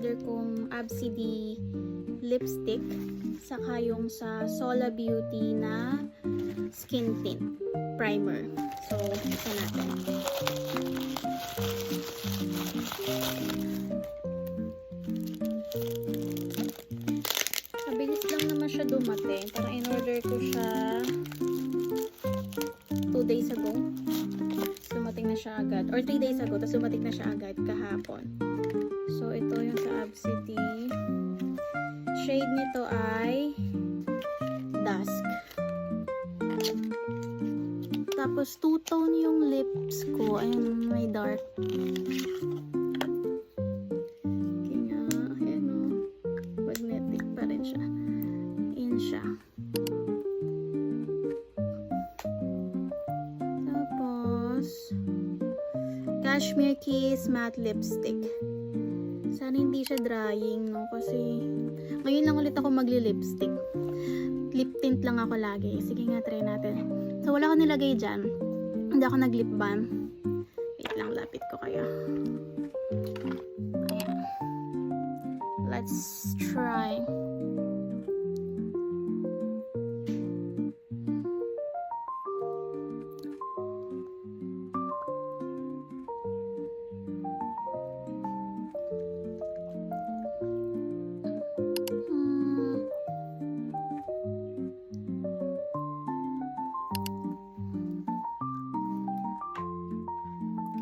in-order kong Absidy lipstick, saka yung sa Sola Beauty na skin tint primer. So, ito natin. Mabilis lang naman siya dumating. Parang in-order ko siya 2 days ago. Dumating na siya agad. Or 3 days ago. Tapos dumating na siya agad kahapon. So, ito yung sa Absidy. Shade nito ay Dusk. Tapos, two-tone yung lips ko. Ayun, may dark. Kaya, ayan o. Magnetic pa rin siya. In siya. Tapos, Cashmere Kiss Matte Lipstick. Sana hindi siya drying, no? Kasi, ngayon lang ulit ako magli-lipstick. Lip tint lang ako lagi. Sige nga, try natin. So, wala ko nilagay dyan. Hindi ako nag-lip balm. Wait lang, lapit ko kaya. Ayan. Let's try.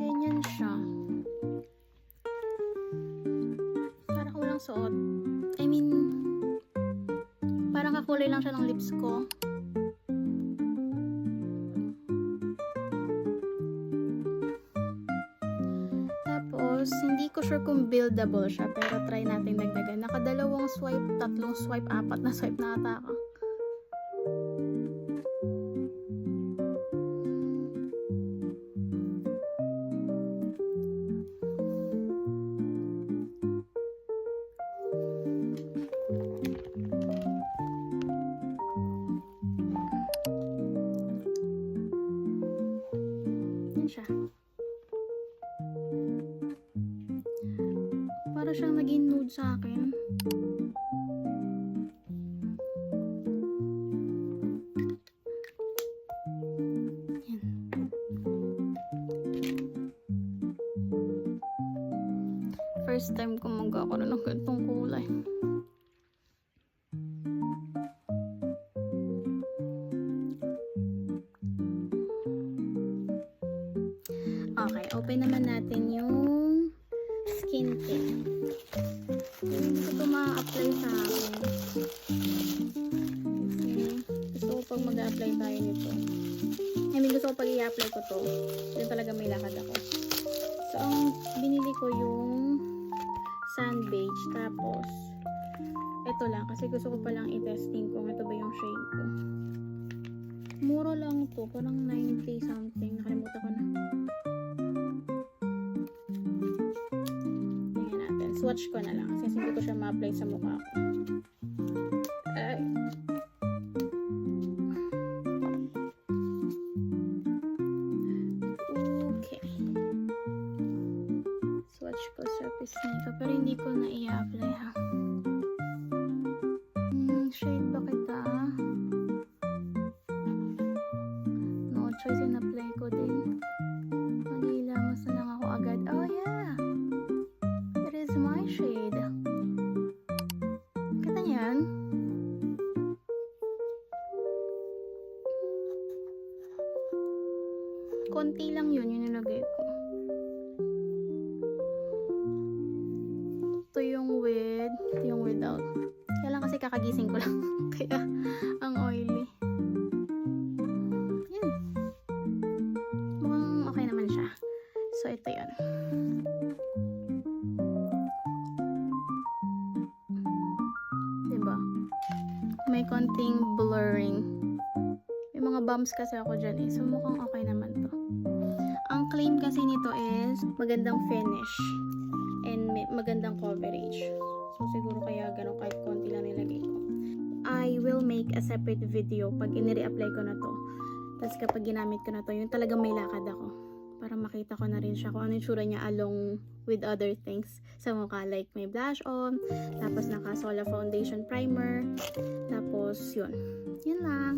Ganyan siya. Parang walang suot. I mean, parang kakulay lang siya ng lips ko. Tapos, hindi ko sure kung buildable siya, pero try natin dagdagan. Nakadalawang swipe, tatlong swipe, apat na swipe na ata ako. Siya. Para siyang naging nude sa akin. Yan. First time ko magkakaroon ng ganitong kulay. Okay, open naman natin yung skin tint. Hindi ko ito ma-apply sa akin. Kasi gusto ko pag mag-apply tayo nito. I mean, gusto ko pag i-apply ko to. Yun talaga may lakad ako. So, ang binili ko yung Sun Beige. Tapos, ito lang. Kasi gusto ko palang i-testing kung ito ba yung shade ko. Mura lang to. Parang 90 something. Nakalimutan ko na. Swatch ko na lang kasi hindi ko siya ma-apply sa mukha ko. Ay. Okay. Swatch ko sa pisnика pero hindi ko na i-apply ha. Shade ba kita? No choice, in-apply ko din. Manilamos na lang ako agad. Oh yeah! My shade. Kita niyan? Konti lang yun yung nilagay ko. Ito yung with, ito yung without. Kaya lang kasi kakagising ko lang. Kaya ang oily. Yan. Mukhang okay naman siya. So ito yun. May konting blurring. May mga bumps kasi ako dyan eh. So, mukhang okay naman to. Ang claim kasi nito is magandang finish and magandang coverage. So, siguro kaya ganun kahit konti lang nilagay ko. I will make a separate video pag in-reapply ko na to. Tapos kapag ginamit ko na to, yung talagang may lakad ako. Para makita ko na rin siya kung ano yung tsura niya along with other things sa mukha. Like, may blush on, tapos naka Sola Foundation Primer, tapos yun. Yun lang.